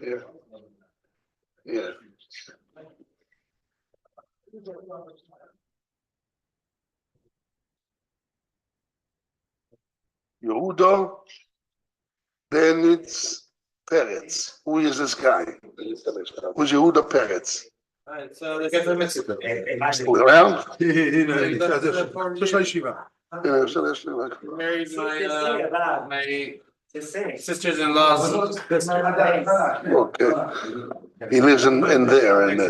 Yeah. Yeah. Yehuda, then it's Peretz. Who is this guy? Who's Yehuda Peretz? It's the guy from Mexico. Around? Married my sisters-in-law's sister. Okay. He lives in there. And,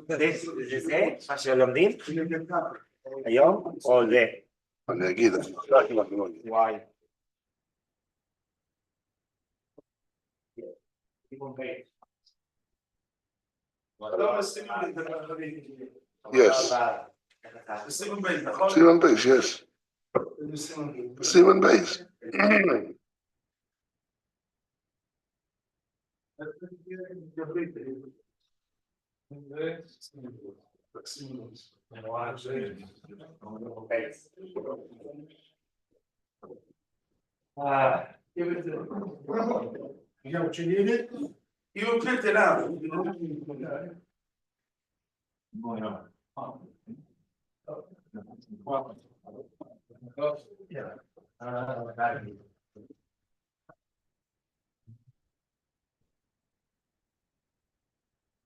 זה מה שלומדים היום או זה? אני אגיד. וואי. Yes. Simon base, yes. Simon base. You know what you needed? You picked it out.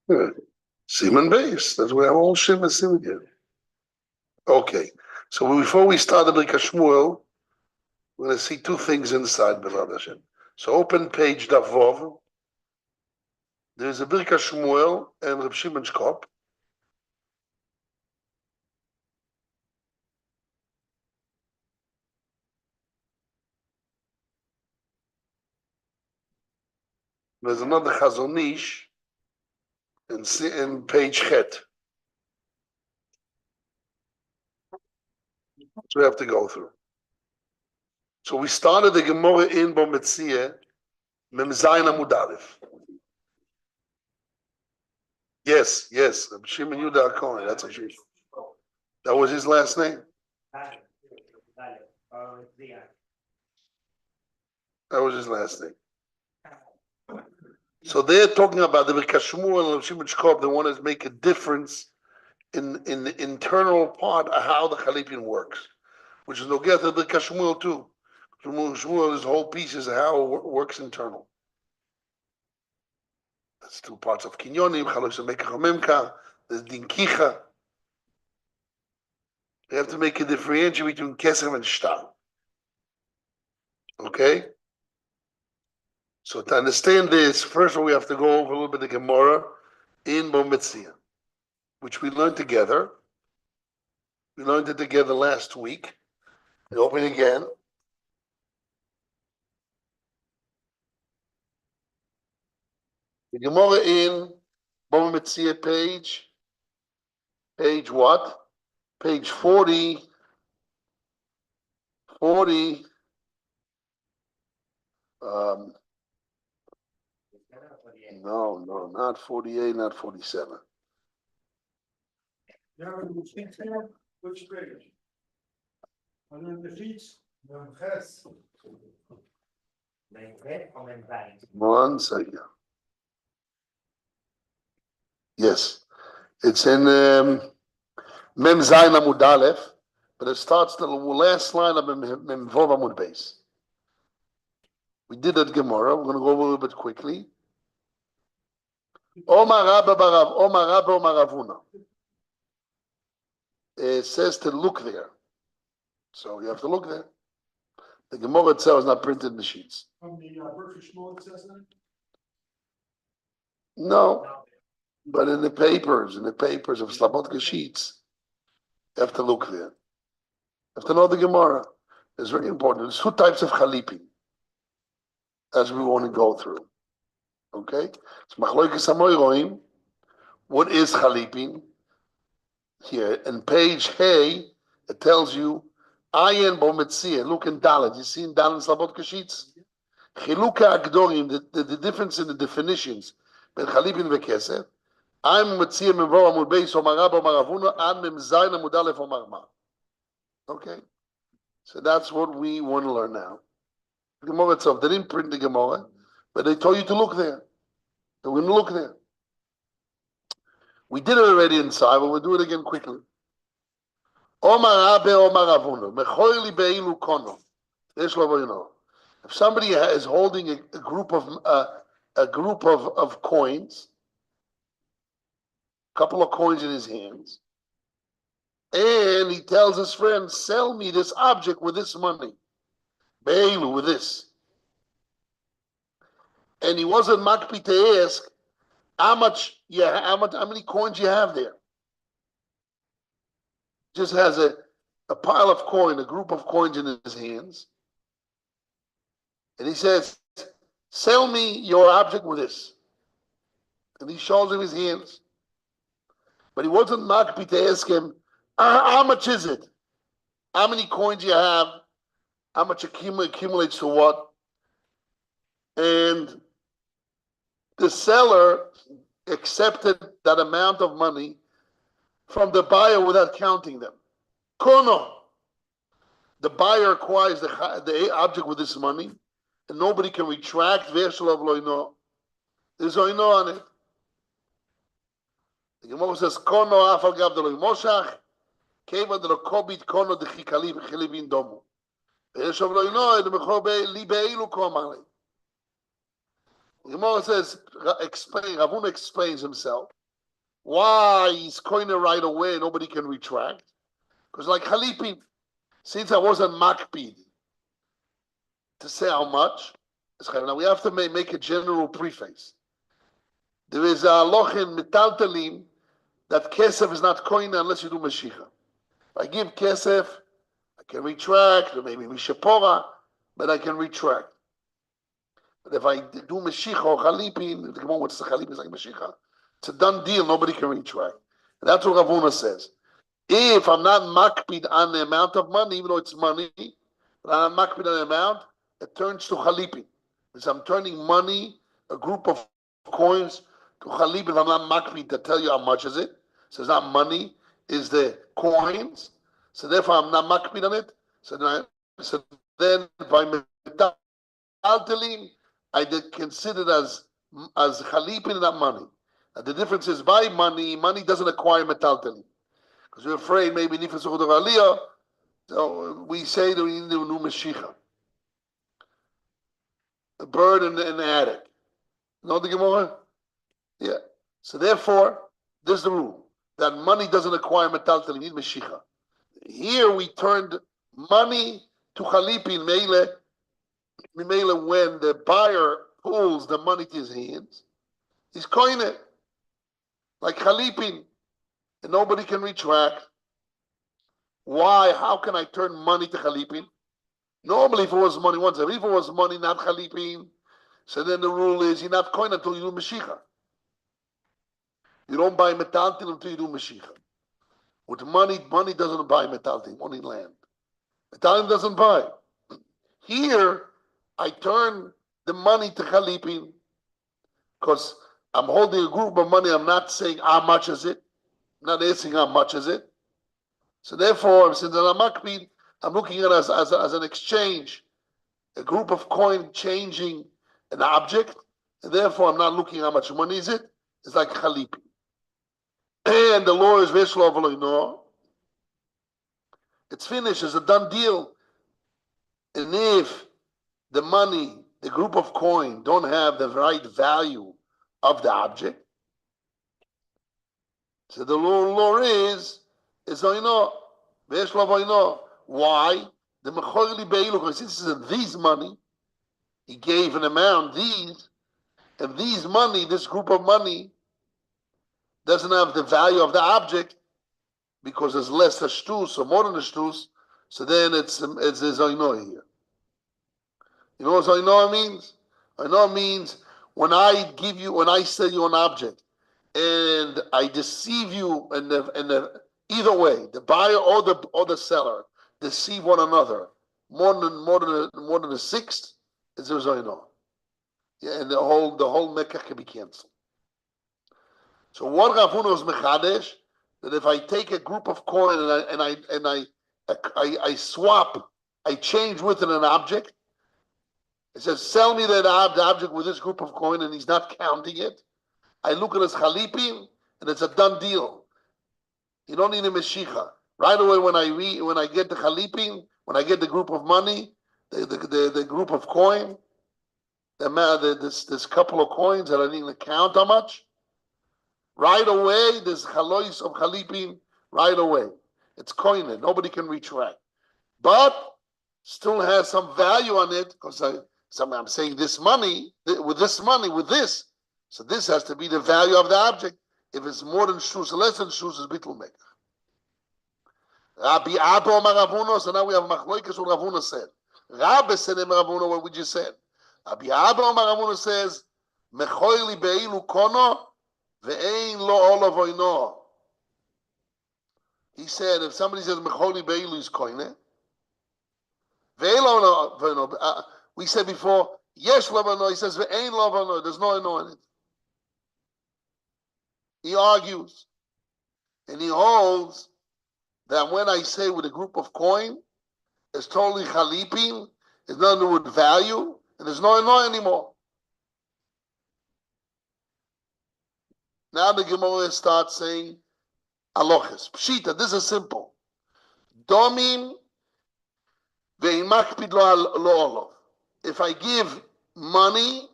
Good. Simon base. That's where all Shem is Simon here. Okay. So before we start the Birkat Shmuel, we're going to see two things inside B'ezrat Hashem. So open page Davov. There's a Birkat Shmuel and Reb Shimon's Kop. There's another Chazonish in page Chet. So we have to go through. So we started the Gemara in Bometzia, Mem Zayin Amud Aleph. Yes, Reb Shimon Yehuda HaKohen, that's a Jew. That was his last name? That was his last name. So they're talking about the Birkat Shmuel and Reb Shimon Shkop. They want to make a difference in the internal part of how the Chalipin works, which is no get to the Birkat Shmuel too. Shmuel is whole pieces of how it works internal. That's two parts of Kinyonim, Chalos Mekach Memka, there's Dinkicha. You have to make a differentiation between Kesem and Shtar. Okay? So to understand this, first of all, we have to go over a little bit of Gemara in Bometzia, which we learned together. We learned it together last week. We open again. The Gemara in Bometzia page what? Page 40. No, not 48, not 47. Which page? Under the sheets? Yes. One second. Yes, it's in Mem Zayin Amud Aleph, but it starts the last line of Mem Vov Amud Beis. We did that Gemara. We're going to go over a little bit quickly. Omar Rabba Barav, Omar Rabba, Omar Ravuna. It says to look there. So you have to look there. The Gemara itself is not printed in the sheets. From the Birkat Shmuel, it says that? No, but in the papers of Slabotka sheets, you have to look there. You have to know the Gemara. It's very important. There's two types of Chalipin, as we want to go through. Okay? So Machloikes HaMoiroim, what is Chalipin? Here, in page Hey, it tells you, Ayin Bometzia, look in Dalet. You see in Dalet Slabotka sheets? Chiluka Agdorim, the difference in the definitions, Ben Chalipin v'Kesef, I'm Metzia Memvor Amud Beis, Omar Rabba, Omar Ravuna, and Mem Zayin Amud Aleph, Omar Ma. Okay? So that's what we want to learn now. The Gemara itself, they didn't print the Gemara, but they told you to look there. So we're going to look there. We did it already inside, but we'll do it again quickly. Omar Abe Omar Avunu, Mechoili Beilu Kono. If somebody is holding a group of coins, a couple of coins in his hands, and he tells his friend, "Sell me this object with this money, Beilu, with this." And he wasn't makpi to ask how many coins you have there. Just has a pile of coin, a group of coins in his hands. And he says, "Sell me your object with this." And he shows him his hands. But he wasn't makpi to ask him, how much is it? How many coins you have? How much accumulates to what? And the seller accepted that amount of money from the buyer without counting them. Kono. The buyer acquires the object with this money, and nobody can retract. There's oino on it. The Gemara says, "Kono afal gav deloi moshach, keva delo kobit kono dechikali v'chelivin domu." There's oino the mechobe li beilu komali. The Gemara says, Ravuna explains himself why he's koine right away, nobody can retract. Because like Chalipin, since I wasn't makpid to say how much, now we have to make a general preface. There is a halacha in metaltalim that kesef is not koine unless you do meshicha. If I give kesef, I can retract, or maybe mishapora, but I can retract. But if I do meshicha or Chalipin, the Gemara what's the Chalipin is like meshicha, it's a done deal, nobody can retract. And that's what Ravuna says. If I'm not makpid on the amount of money, even though it's money, but I'm not makpid on the amount, it turns to Chalipin. Because I'm turning money, a group of coins, to Chalipin. If I'm not makpid to tell you how much is it, so it's not money, is the coins. So therefore I'm not makpid on it. So then if I'm metaltalim, I did consider it as Chalipin, not money. And the difference is by money doesn't acquire metaltalim. Because we're afraid maybe nifas of aliyah, so we say that we need to do meshicha. A bird in the attic. Know the Gemara? Yeah. So therefore, this is the rule that money doesn't acquire metaltalim. You need meshicha. Here we turned money to Chalipin meile. When the buyer pulls the money to his hands, he's coining it like Chalipin. And nobody can retract. Why? How can I turn money to Chalipin? Normally, if it was money, if it was money, not Chalipin, so then the rule is you're not coin until you do Mashiach. You don't buy metaltin until you do Mashiach. With money doesn't buy metaltin, only land. Metaltin doesn't buy. Here, I turn the money to Chalipin because I'm holding a group of money. I'm not saying how much is it. Not asking how much is it. So therefore, since I'm makpid, I'm looking at it as an exchange, a group of coin changing an object, and therefore I'm not looking how much money is it. It's like Chalipin. And the law is Veshlov Eloino. It's finished, it's a done deal. And if the money, the group of coin, don't have the right value of the object, so the law is oino, v'eshlav oino. Why? The mechoili beilu, because this is these money, he gave an amount, and these money, this group of money, doesn't have the value of the object, because there's less a shtus, or more than a shtus, so then it's oino here. You know what oino means? Oino means when I sell you an object, and I deceive you in the either way, the buyer or the seller deceive one another more than a sixth, is there's oino. Yeah, and the whole mecca can be canceled. So what Ravuna was mechadesh, that if I take a group of coin and I swap, I change with it an object, It says, sell me the object with this group of coin, and he's not counting it. I look at his Chalipin, and it's a done deal. You don't need a Meshicha. Right away when I get the Chalipin, when I get the group of money, the group of coin, this couple of coins that I need to count how much, right away, there's Chalois of Chalipin, right away. It's coined. Nobody can retract. But still has some value on it, because I'm saying this money, with this. So this has to be the value of the object. If it's more than shus, less than shus, it's bittul mekach. Rabbi Abba Omar Ravuna, so now we have machloikas what Ravuna said. Rabbi said in Ravuna what we just said. Rabbi Abba Omar Ravuna says, mechoili beilu kono, ve'ein lo olav oino. He said, if somebody says mechoili beilu is koine, we said before, yes, Lavano. He says, ain't Lavano. There's no no in it. He argues. And he holds that when I say with a group of coin, it's totally Chalipin, it's nothing with value, and there's no anymore. Now the Gemara starts saying, Aloches. Pshita, this is simple. Domim ve'imakpid lo olov. If I give money,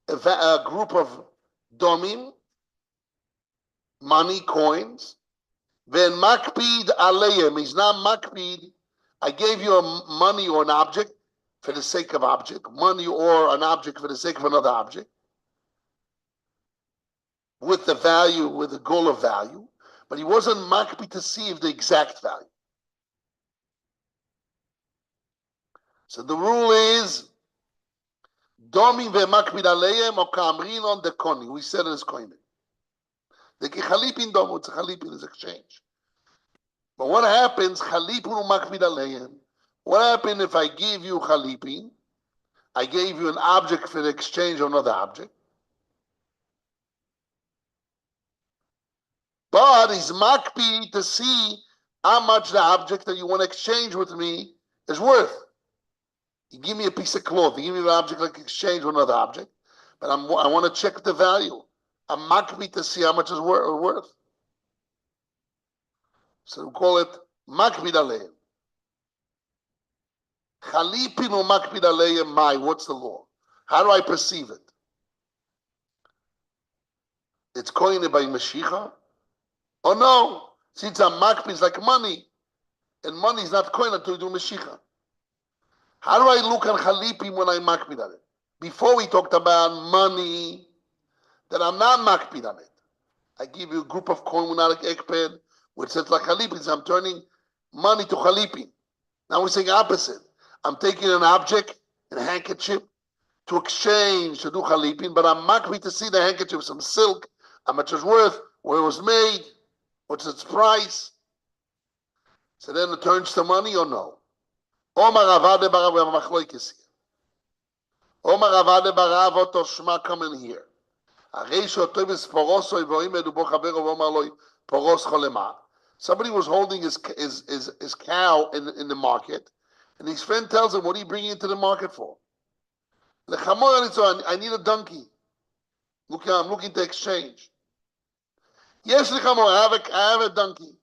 a group of domim, money, coins, then makpid aleim, he's not makpid. I gave you a money or an object for the sake of object, money or an object for the sake of another object, with the value, with the goal of value, but he wasn't makpid to see if the exact value. So the rule is, Domi ve'makpid aleim or kamrin on the koni. We said it as koine. The Chalipin domo, it's a Chalipin, is exchange. But what happens, Chalipin u'makpid aleim? What happens if I give you Chalipin? I gave you an object for the exchange of another object. But he's makpid to see how much the object that you want to exchange with me is worth. You give me a piece of cloth, you give me an object like exchange with another object, but I want to check the value. I'm makpid to see how much it's worth. So we call it makpid aleim. Chalipin or makpid aleim mai, what's the law? How do I perceive it? It's coined by Mashiach? Oh no, since I'm makpid, it's like money. And money is not coined until you do Mashiach. How do I look at Chalipin when I'm makpid on it? Before we talked about money, that I'm not makpid on it. I give you a group of coin without an ekped, which says like Chalipin, so I'm turning money to Chalipin. Now we're saying opposite. I'm taking an object, a handkerchief, to exchange, to do Chalipin, but I'm makpid to see the handkerchief, some silk, how much it's worth, where it was made, what's its price. So then it turns to money or no? Omar Avade Barav, we have a machloikis here. Omar Avade Barav, Oto Shma, come in here. Somebody was holding his cow in the market, and his friend tells him, what are you bringing into the market for? I need a donkey. Look, I'm looking to exchange. Yes, I have a donkey.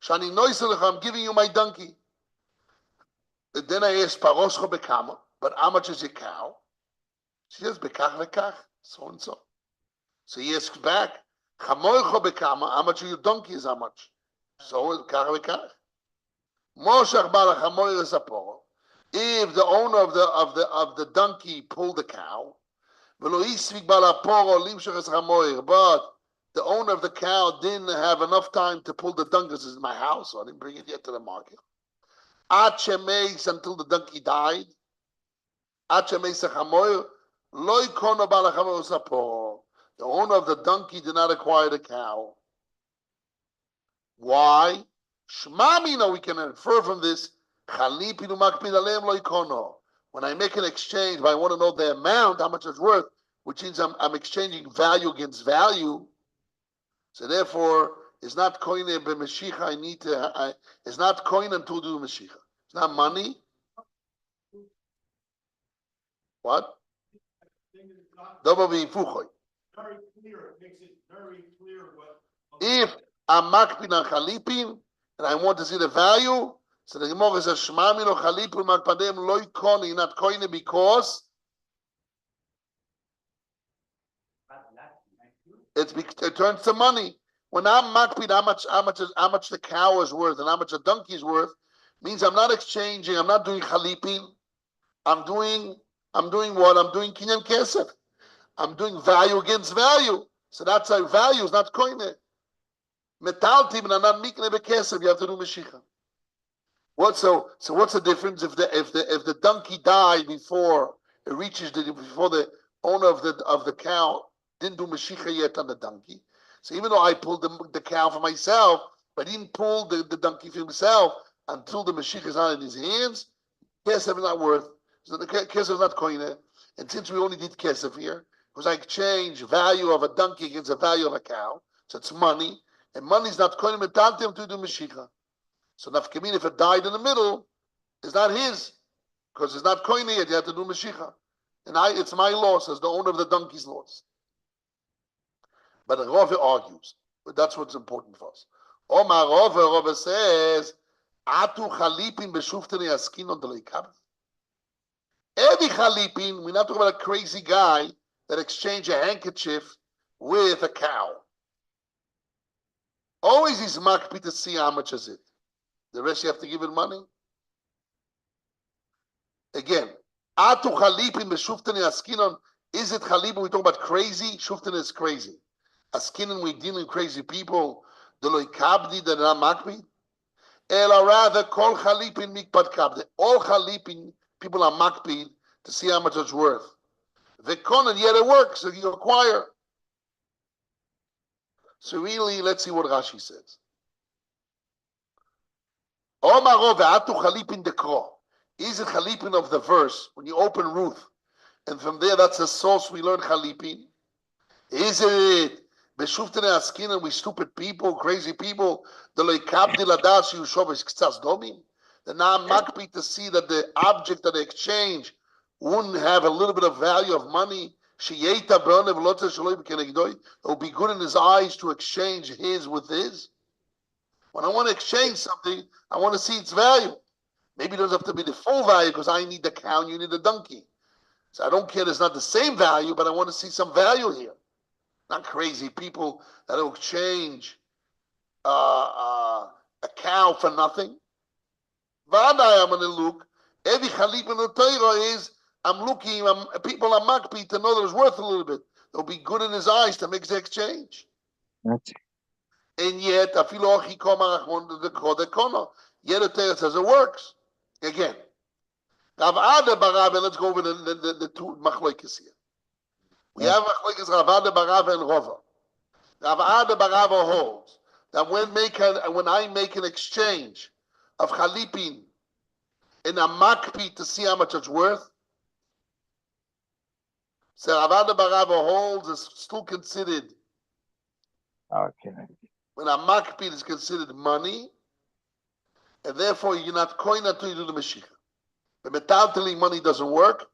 I'm giving you my donkey. And then I asked, but how much is your cow? She says, so and so. So he asks back, how much are your donkey is how much? So if the owner of the donkey pulled the cow, but the owner of the cow didn't have enough time to pull the donkey. This is my house, so I didn't bring it yet to the market. Until the donkey died. The owner of the donkey did not acquire the cow. Why? Shmamina, we can infer from this. When I make an exchange, but I want to know the amount, how much it's worth, which means I'm exchanging value against value. So therefore, it's not coin b'mashiach. It's not coin until do mashiach. It's not money. What? Thing is not Double v'yifuchoi. very clear, it makes it very clear what. If I'm makpid on Chalipin and I want to see the value, so the Gemara says Shema mino Chalipin makpadem loy koni, not koine because it turns to money. When I'm makpid, how much the cow is worth and how much a donkey is worth, means I'm not exchanging. I'm not doing Chalipin. I'm doing what? I'm doing kinyan kesef. I'm doing value against value. So that's how value is not koine. Metaltim and I'm not making it bekesef. You have to do meshicha. What's the difference if the donkey died before it reaches before the owner of the cow didn't do meshicha yet on the donkey? So even though I pulled the cow for myself, but he didn't pull the donkey for himself until the meshicha is not in his hands, kesef is not worth. So the kesef is not koine. And since we only did kesef here, because I exchange value of a donkey against the value of a cow, so it's money, and money is not koine metaltim to do meshicha. So nafkamin, if it died in the middle, it's not his, because it's not koine yet. You have to do meshicha, and it's my loss as the owner of the donkey's loss. But the Rava argues, but that's what's important for us. Omar Rava says, "Atu chalipin beshufteni askin on the leikab." Every chalipin, we're not talking about a crazy guy that exchanged a handkerchief with a cow. Always he's makpi to see how much is it. The rest you have to give it money. Again, atu chalipin beshufteni askinon. Is it chalipin? We talk about crazy. Shuften is crazy. Askinon, we dealing with crazy people. The loy kabdi, they're not makpi. Ela rather kol chalipin mikpad kabdi. All chalipin people are makpi to see how much it's worth. Vekon, and yet it works. So you acquire. So really, let's see what Rashi says. Omaro ve'atu chalipin dekro. Is it chalipin of the verse when you open Ruth, and from there that's the source we learn chalipin? Is it beshuften askin and we stupid people, crazy people? The loikabdi ladas yushovis ktsas domim. The now makpi to see that the object of the exchange wouldn't have a little bit of value of money. Sheyeta bronev lotze shaloi b'kenegdoi. It would be good in his eyes to exchange his with his. When I want to exchange something, I want to see its value. Maybe it doesn't have to be the full value because I need the cow and you need the donkey. So I don't care it's not the same value, but I want to see some value here. Not crazy people that will exchange a cow for nothing. V'adai, I'm going to look. Every chalip in the Torah is, people are makpi to know that it's worth a little bit. It'll be good in his eyes to make the exchange. And yet, yet the Torah says it works. Again, let's go over the two machlokes here. We have machlokes Rav Ada bar Rava and Rava. Rav Ada bar Rava holds that when I make an exchange of chalipin in a makpi to see how much it's worth, so Rav Ada bar Rava holds is still considered. Okay. When a makpi is considered money, and therefore you're not coin until you do the Mashiach. The metaltili money doesn't work,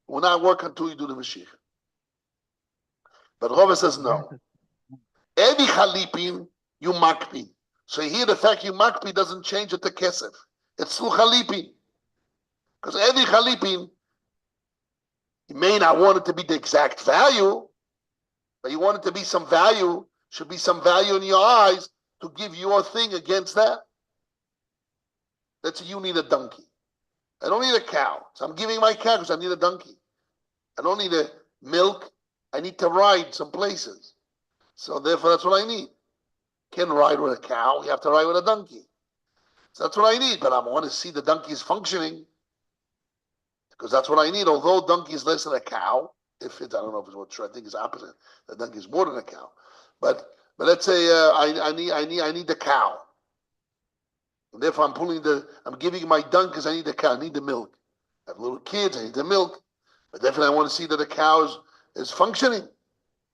will not work until you do the Mashiach. But Rava says no. Every chalipin, you makpi. So here the fact you makpi doesn't change it to kesef. It's still chalipin. Because every chalipin, you may not want it to be the exact value, but you want it to be some value, should be some value in your eyes to give your thing against that. Let's say you need a donkey. I don't need a cow. So I'm giving my cow because I need a donkey. I don't need a milk. I need to ride some places. So therefore that's what I need. Can't ride with a cow. You have to ride with a donkey. So that's what I need. But I want to see the donkey's functioning because that's what I need. Although donkey is less than a cow, I don't know if it's what's true. I think it's opposite. The donkey is more than a cow. But let's say I need the cow. And therefore I'm giving my donkey because I need the cow. I need the milk. I have little kids. I need the milk. But definitely I want to see that the cow is functioning.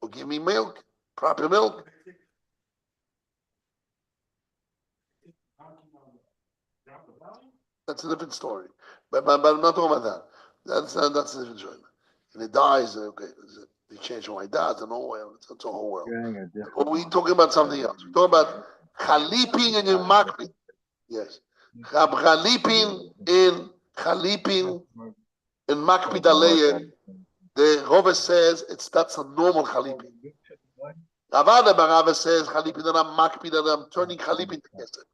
Will give me milk, proper milk. That's a different story. But I'm not talking about that. That's a different story. and it dies, okay, they change my dad, and all well, it's a whole world. Getting a different But we're one. talking about something else. We're talking about Chalipin and Makpin. Yes. Chalipin in Makpid Aleim. The Rove says that's a normal Chalipin. Ravada Barava says Chalipin and I'm Makpid and I'm turning Chalipin to Kesef.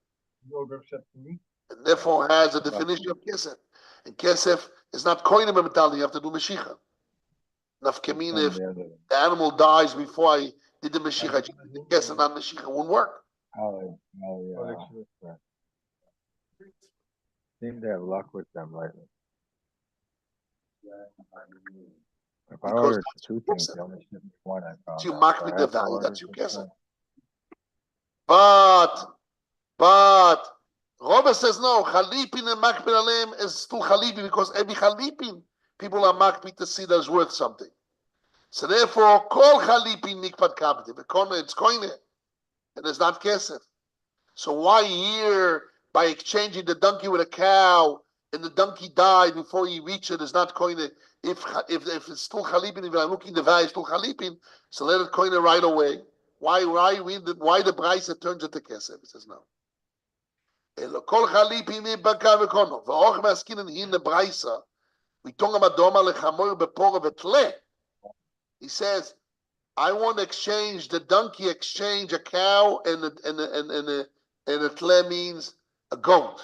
And therefore has a definition of Kesef. And Kesef is not koine metal, you have to do Meshicha. Nafkemin, if the animal dies before I did the Meshicha, I just did the Kesef, not Meshicha, it won't work. Seem to have luck with them lately. If I Because ordered that's two your things, Kesef. they only ship me one. I found You out. mark So me I the have to value, order that's your just Kesef. one. But Robert says no. Chalipin and Makpid Aleim is still Chalipin because every Chalipin people are Makpid to see that's worth something. So therefore, call Chalipin Nikpat Kapit. It's koine, and it's not Kesef. So why here by exchanging the donkey with a cow and the donkey died before you reach it is not koine? If it's still Chalipin, if I'm looking the value is still Chalipin, so let it koine right away. Why the price that turns it to Kesef? He says no. כל חליפין מבקר וקונו, ואורך מהסכינן היא נברייסה, we talk about דומה לחמור בפורה ותלה. He says, I want to exchange the donkey, exchange a cow, and a tle means a goat.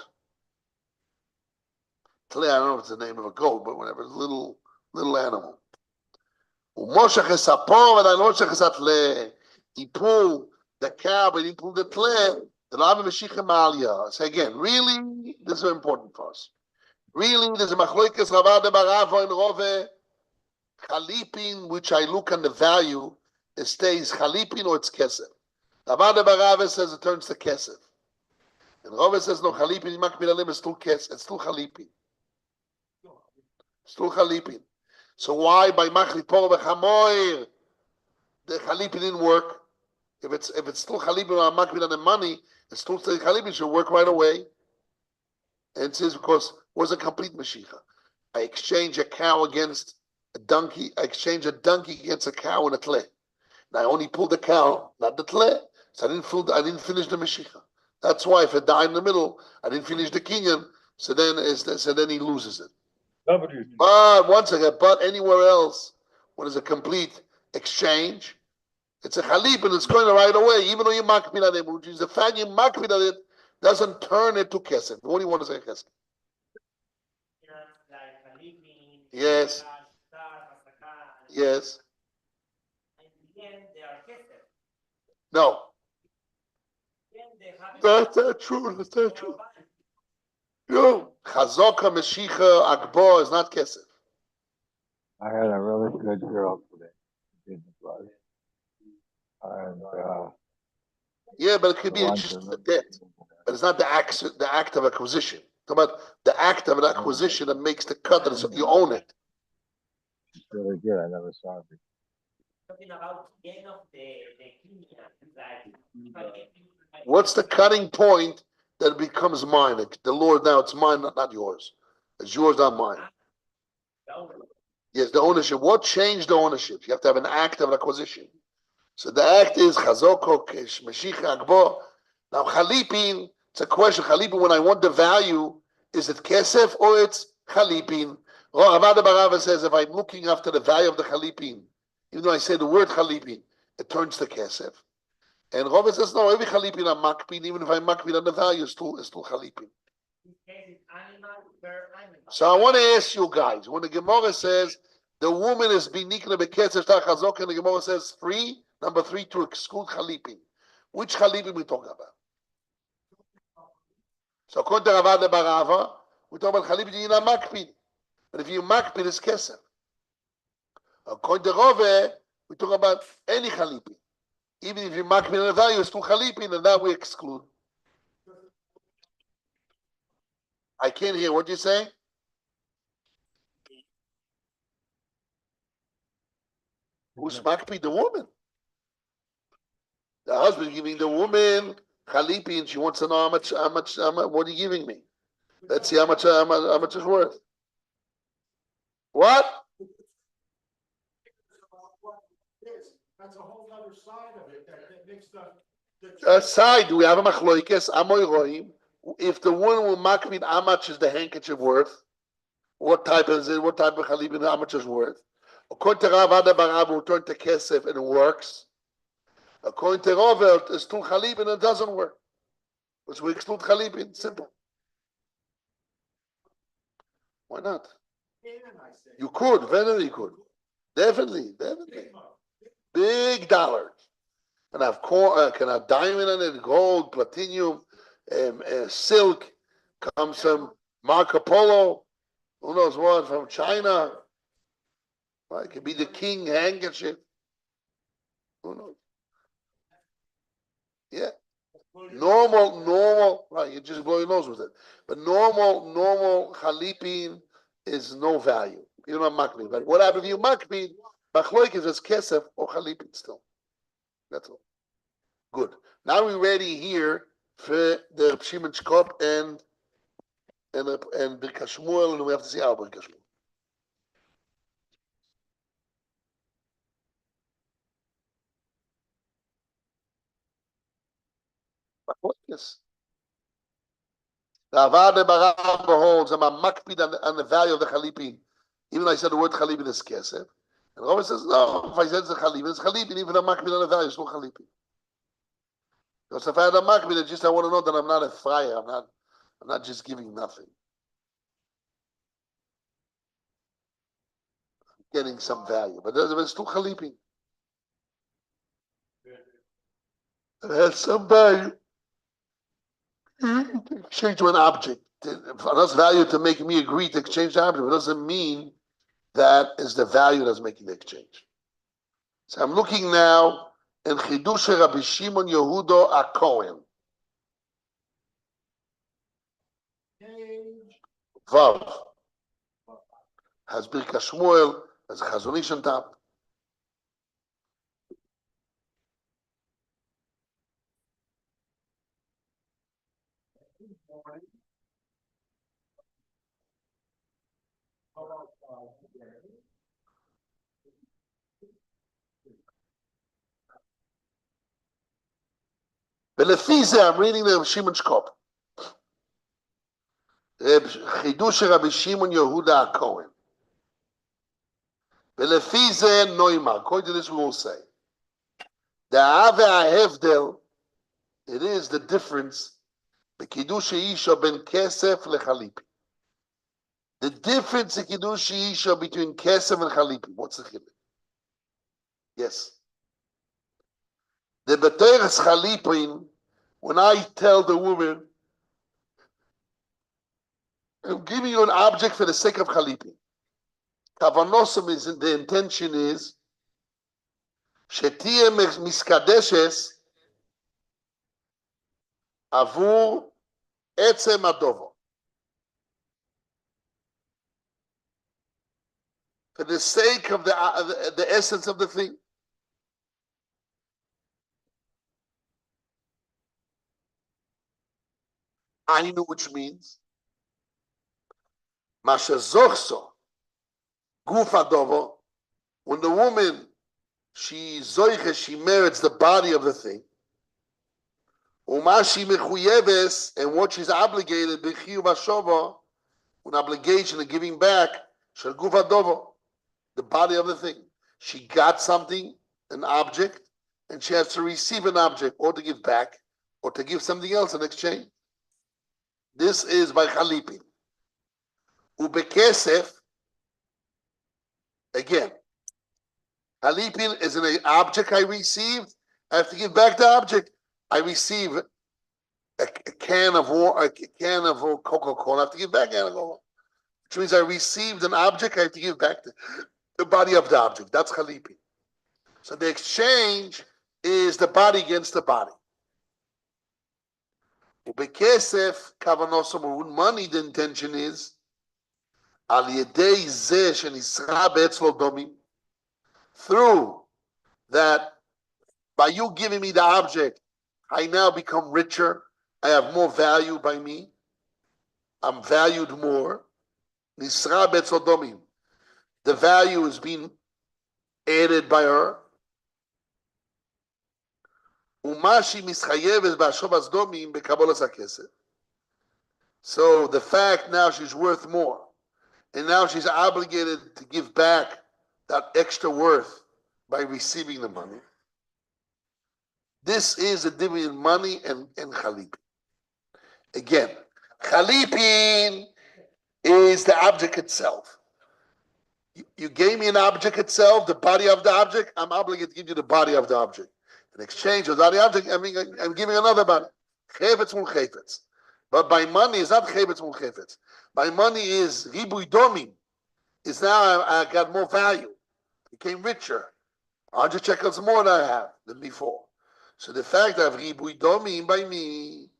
Tle, I don't know if it's the name of a goat, but whatever, little animal. ומושך הספור ועדיין לא מושך הסתלה. He pulled the cow, but he pulled the tle. So again, really, this is important for us. Really, there's a machloikes Ravada Barava and Rove Chalipin, which I look on the value, it stays Chalipin or it's Kesef. Ravada Barava says it turns to Kesef. And Rove says no, Chalipin Makpid Aleim is still Kesef, it's still Chalipin. Still Chalipin. So why by Machlipor v'Chamoir the Chalipin didn't work? If it's still Chalipin or Makpid Aleim money, it's still Chalipin should work right away. And it says because it was a complete Mashiach. I exchange a cow against a donkey. I exchange a donkey against a cow and a tle. And I only pulled the cow, not the tle. So I didn't finish the Mashiach. That's why if it died in the middle, I didn't finish the kinyan. So then he loses it. But once again, but anywhere else, when it's a complete exchange, it's a chalip and it's going right away, even though you makpid on it, which is the fact you makpid on it doesn't turn it to kesef. What do you want to say, kesef? Yes. Yes. No. That's not true. That's not true. No. Chazoka Meshicha Akbo is not kesef. I had a really good girl today. Did the blood. And Yeah, but it could be just the debt. But it's not the act of acquisition. Talk about the act of an acquisition that makes the cut that you own it. it's really good. I never saw it before. What's the cutting point that it becomes mine? The Lord now it's mine, not yours. It's yours, not mine. Yes, the ownership. What changed the ownership? You have to have an act of acquisition. So the act is chazoko meshicha agbo. Now chalipin, it's a question. Chalipin, when I want the value, is it kesef or it's chalipin? Ravada Barava says if I'm looking after the value of the chalipin, even though I say the word chalipin, it turns to kesef. And Rava says no, every chalipin I'm makpin, even if I'm makpin on the value, it's still chalipin. So I want to ask you guys, when the Gemara says the woman is being nikna bekesef tachazok, and the Gemara says number 3 to exclude chalipin. Which chalipin we talking about? So according to Ravada Barava, we talk about chalipin you're not makpin. But if you makpin, it's kesef. According to Rove, we talk about any chalipin. Even if you makpin on the value, it's still chalipin, and that we exclude. I can't hear. What do you say? Who's makpid? The woman. The husband giving the woman chalipin. She wants to know how much. What are you giving me? Let's see how much is worth. What? That's a whole other side of it, that makes the. Aside, we have a machloikes, amoy roim. If the woman will makbid, how much is the handkerchief worth? What type is it? What type of chalipin? How much is worth? According to Rav Ada Barav, will turn to kesef and it works. According to Rovert, it's still chalipin and it doesn't work. Because we exclude chalipin. Simple. Why not? You could, definitely could. Definitely. Big dollars. Can have diamond on it, gold, platinum, silk, comes some Marco Polo, who knows what, from China. Right? It could be the king handkerchief. Who knows? Yeah. Normal, right, you just blow your nose with it. But normal chalipin is no value. You don't have makbid. But what happens if you makbid? Machloik is kesef or chalipin still. That's all. Good. Now we're ready here for the Shimon Shkop and Birkas Shmuel, and we have to see our Birkas Shmuel. Yes. The Avada Barav holds I'm a makpid on the value of the Chalipin. Even though I said the word Chalipin is kesef. And Robert says, no, if I said it's a Chalipin, even a makpid on the value, it's still Chalipin. Because if I had a makbid, I want to know that I'm not a friar. I'm not just giving nothing. I'm getting some value. But it's still chalipin. It has some value. To exchange to an object. For us value to make me agree to exchange the object. It doesn't mean that is the value that's making the exchange. So I'm looking now in Chidush Rabbi Shimon Yehuda HaKohen. Vav has Birkas Shmuel, has a Chazon Ish on top. Belefize, I'm reading the Shimon Shkop. Chidush Rabbi Shimon Yehuda HaKohen. Belefize Noima. According to this, we will say the Ave HaHevdel. It is the difference. The Kiddush Isha ben Kesef leChalipin. The difference in Kiddush Isha between Kesef and Chalipin. What's the chiluk? Yes. The B'teres Chalipin. When I tell the woman, I'm giving you an object for the sake of Chalipin. Kavanosum is the intention is Shetia miskadeshes avur etzem adovo. For the sake of the essence of the thing. I know which means Masha Zochso Guf Adovo. When the woman she merits the body of the thing. Umashi mechuyeves, and what she's obligated, b'chiyu b'shova, an obligation of giving back, shel guf adovo, the body of the thing. She got something, an object, and she has to receive an object, or to give back, or to give something else in exchange. This is by Chalipin. Ubekesef, again, Chalipin is an object I received. I have to give back the object. I receive a can of Coca-Cola. I have to give back a can of Coca-Cola. Which means I received an object. I have to give back the body of the object. That's Chalipin. So the exchange is the body against the body. Ubekesef kavanosom, money. The intention is al yedei zeh shenisra be'etzlo domim, through that. By you giving me the object, I now become richer. I have more value by me. I'm valued more. Nisra betzodomim. The value is being added by her. Umashi mischayeves b'ashobas domim bekabolas hakesef. So the fact now she's worth more, and now she's obligated to give back that extra worth by receiving the money. This is a difference in money and Chalipin. Again, Chalipin is the object itself. You gave me an object itself, the body of the object, I'm obligated to give you the body of the object. In exchange of the object, I'm giving another body. Chayfetz mul chayfetz. But by money, it's not chayfetz mul chayfetz. By money is ribui domim. Is now I got more value. Became richer. 100 shekels more than I have than before. So the fact that I have ribui domim by me,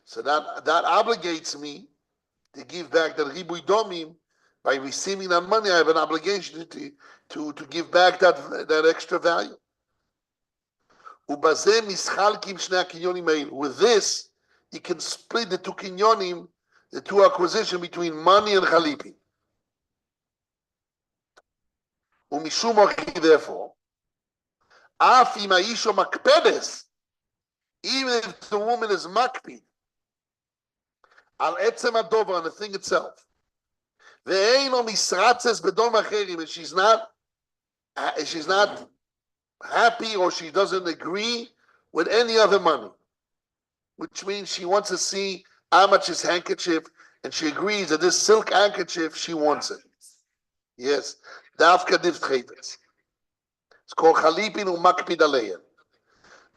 so that obligates me to give back that ribui domim. By receiving that money, I have an obligation to give back that extra value. With this, you can split the two kinyonim, the two acquisition between money and Chalipin. Therefore, even if the woman is makpid, al etzem adover, on the thing itself, and she's not happy or she doesn't agree with any other money, which means she wants to see how much is handkerchief, and she agrees that this silk handkerchief, she wants it. Yes, dafka div chayfetz. It's called Chalipin u'makpid aleya.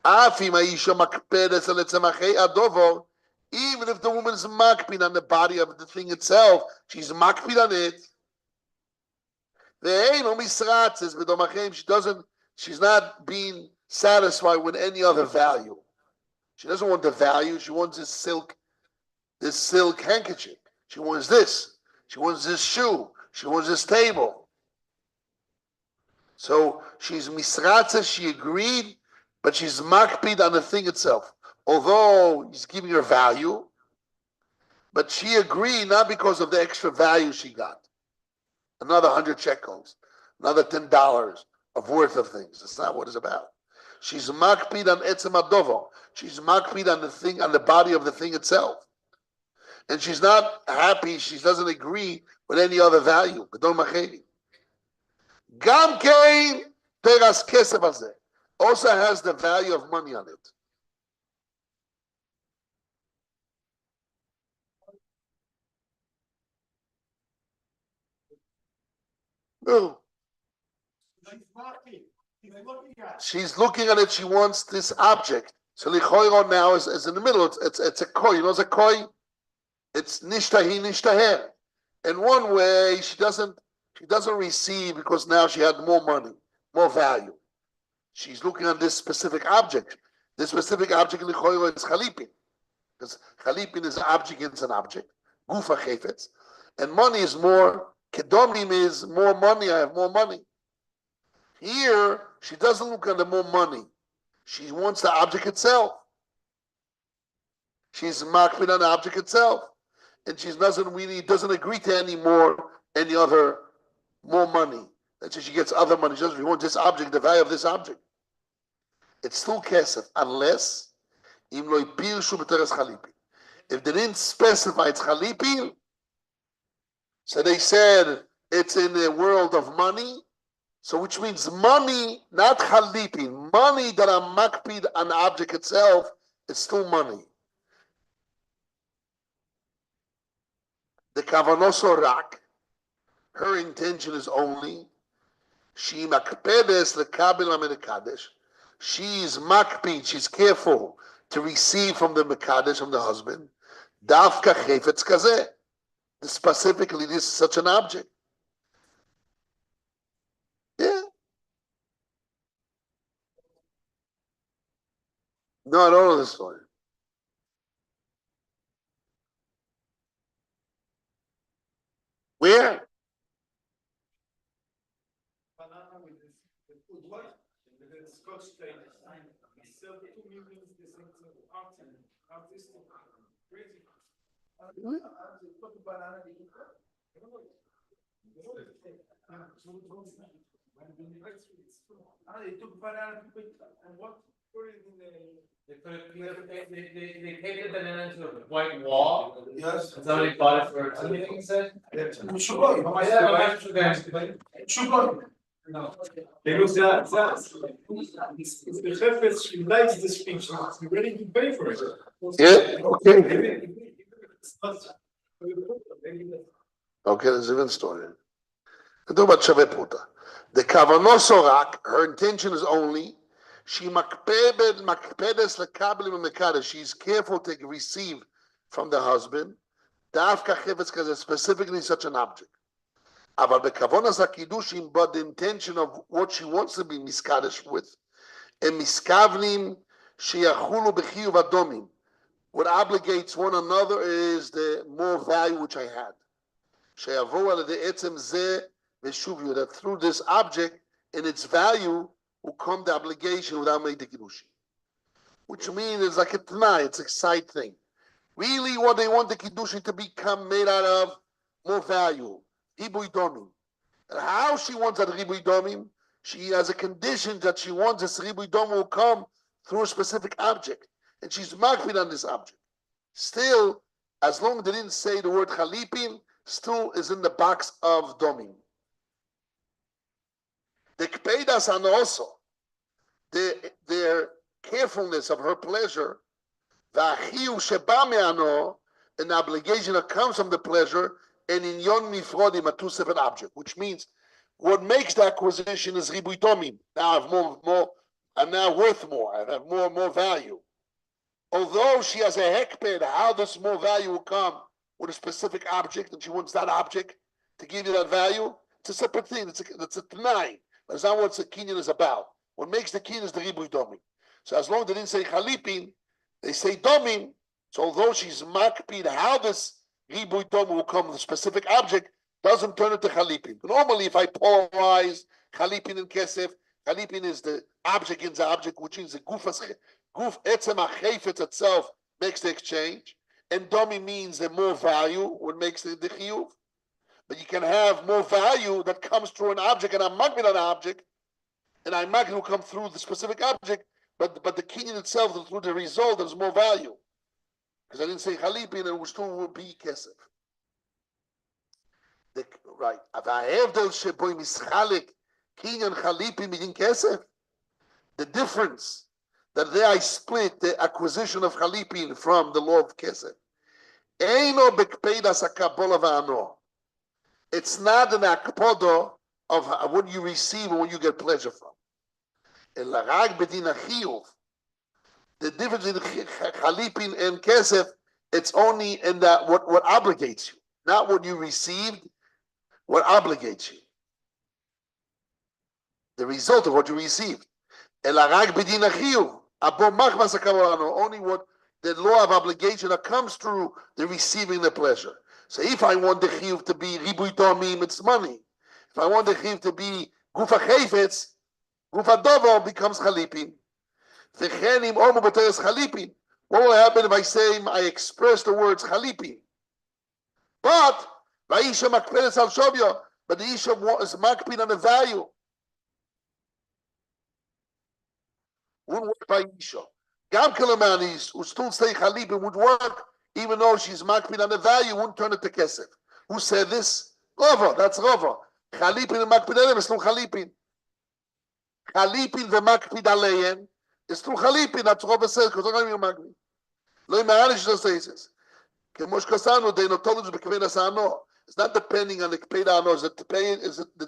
Afim ha'isha makpedes aletzemachei adovo. Even if the woman is makpid on the body of the thing itself, she's makpid on it. She's not being satisfied with any other value. She doesn't want the value. She wants this silk handkerchief. She wants this. She wants this shoe. She wants this table. So she's misratze, she agreed, but she's makpid on the thing itself. Although he's giving her value, but she agreed not because of the extra value she got. Another 100 shekels, another $10 of worth of things. That's not what it's about. She's makpid on etzem adovo. She's makpid on the thing, on the body of the thing itself. And she's not happy, she doesn't agree with any other value. Gadol macheri. Gam kein teras kesef hazeh. Also has the value of money on it. No. She's looking at it. She wants this object. So lichoiro now is in the middle. It's a koi. You know, it's a koi. It's nishtahi nishtaher. In one way, she doesn't receive because now she had more money, more value. She's looking at this specific object. This specific object in lichoiro is Chalipin, because Chalipin is an object against an object. Gufa chayfetz, and money is more. Kedomim is more money. I have more money. Here, she doesn't look at the more money. She wants the object itself. She's makpid on the object itself. And she doesn't agree to any other more money. That's why she gets other money. She doesn't want this object, the value of this object. It's still kesef, unless if they didn't specify it's Chalipin, so they said it's in the world of money. So which means money, not Chalipin, money that I'm makpid on the object itself, is still money. The kavanoso rak, her intention is only, she makpedes lekabel mekadesh. She is makpid, she's careful to receive from the mekadesh, from the husband. Dafka chefetz kazeh. Specifically, this is such an object. Yeah. No, I don't know this story. Where? Banana with this wood and then Scotch tape. He sell 2 million this artistic crazy. They took banana and what? put it in a. They taped the banana into a white wall, Yes. and somebody bought it for something, he said. Shugoi, Shugoi. No. The Chefetz, she likes the speech, she's ready to pay for it. Yeah, okay. It's not- Okay, there's a different story. I talk about Shaveh Puta. The Kavanos Sorak, her intention is only, she makpedes lekabelim mekades. She's careful to receive from the husband. Dafka chefetz because it's specifically such an object. Aval bekavonas hakiddushin, but the intention of what she wants to be miskadesh with, and miskavnim sheyachulu bechiyuv adomim. What obligates one another is the more value which I had. That through this object and its value will come the obligation without making the Kiddushin. Which means it's like a t'nai, it's a side thing. Really, what they want the Kiddushin to become made out of more value. Ribui domim. And how she wants that Ribui domim, she has a condition that she wants this Ribui domim will come through a specific object. And she's makpid on this object. Still, as long as they didn't say the word Chalipin, still is in the box of domim. The kpeidas and also their carefulness of her pleasure, v'achiu sheba me'ano, an obligation that comes from the pleasure, and in yon mifrodim, a two separate object, which means what makes the acquisition is ribui domim. Now I have more. I'm now worth more. I have more value. Although she has a hekped, how this more value will come with a specific object, and she wants that object to give you that value, it's a separate thing. It's a t'nai. That's not what the kinyan is about. What makes the kinyan is the ribui domim. So as long as they didn't say chalipin, they say domim. So although she's makpid, how this ribui domim will come with a specific object doesn't turn into chalipin. Normally, if I polarize chalipin and kesef, chalipin is the object in the object, which is the guf etzem hachefetz itself makes the exchange. And domi means the more value, what makes the chiyuv. But you can have more value that comes through an object, and I'm magnet on an object, and I'm magnet will come through the specific object, but the kinyan itself, through the result, there's more value. Because I didn't say chalipin, and it still will be kesef. Right. The difference that there I split the acquisition of Chalipin from the law of Kesef. It's not an akpodo of what you receive and what you get pleasure from. The difference in Chalipin and Kesef, it's only in that what obligates you, not what you received, what obligates you. The result of what you received. Only what the law of obligation that comes through the receiving the pleasure. So if I want the chiyuv to be ribui domim, it's money. If I want the chiyuv to be gufa chayfetz, gufa dovo becomes chalipin. What will happen if I say I express the words chalipin? But the isha is makpid on the value. Wouldn't work by Isha. Gam Kalamanis, who still say Chalipin, would work, even though she's makpid on the value, wouldn't turn it to Kesef. Who said this? Rava, that's Rava. Chalipin and makpid aleim is still Chalipin. Chalipin the makpid aleim is still Chalipin, that's Rava says, because I'm going to be makpid. Lo imahanish just says this. Kemosh kasanu, they not told us bekvedas ano. It's not depending on the kpeda ano, it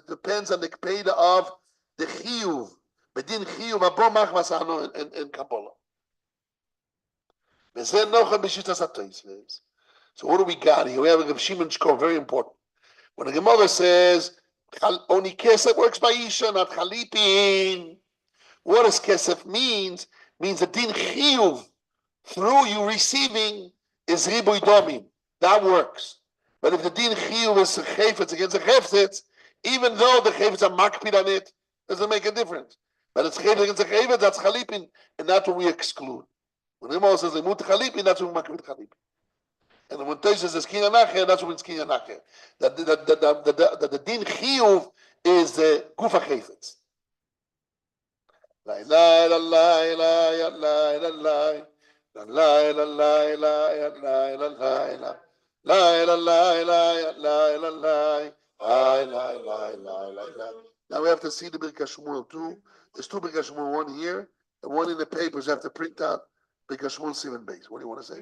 depends on the kpeda of the chiyuv. Bedin chiyuv abo machmas ano in Kabbalah. So what do we got here? We have a Shimon Shkor, very important. When the Gemara says only kesef works by Isha, not Chalipin. What does kesef means? Means the din chiyuv through you receiving is ribui domim. That works. But if the din chiyuv is chayfetz against the chayfetz, even though the chayfetz are makpid on it, doesn't make a difference. But it's chayfetz against the chayfetz, that's Chalipin, and that's what we exclude. When the Gemara says they move to Chalipin, that's when we makpid Chalipin. And when Tosh says kinyan nacher, that's when it's kinyan nacher. That the din chiyuv is the gufa chayfetz. La la la la la la la la. La la la la la la la la la. La la la la la la la. Now we have to see the Birkat Shmuel too. There's two Birkat Shmuel, one here and one in the papers. I have to print out Birkat Shmuel Simon base. What do you want to say?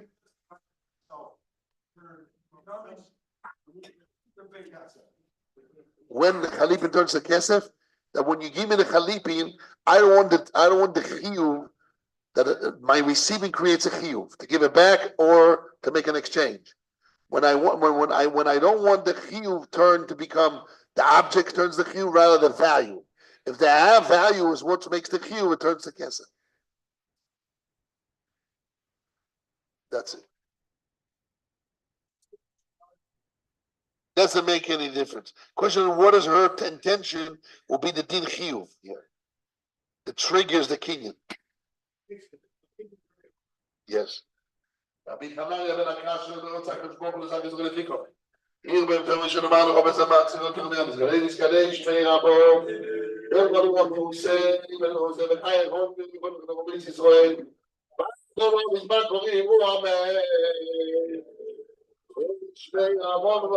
When the Chalipin turns to Kesef, that when you give me the Chalipin, I don't want the chiyuv that my receiving creates a chiyuv to give it back or to make an exchange. When I don't want the chiyuv turned to become the object turns the chiyuv rather than value. If the have value is what makes the chiyuv, it turns to kesef. That's it. Doesn't make any difference. Question: what is her intention? Will be the din chiyuv here. The triggers the kinyan. Yes. Rabbi Hanania ben Akash לא צריך לשמור ולזק את זה לפיקו. עיר במפרמי שנאמר לך בזמן, צילות תרמיון, סגלי נזכלי שמי רבו, אין כל רוח מעושה, ונעושה וחי, רוב ונקום ישראל. לא מזמן קוראים, הוא אמן. שמי רבו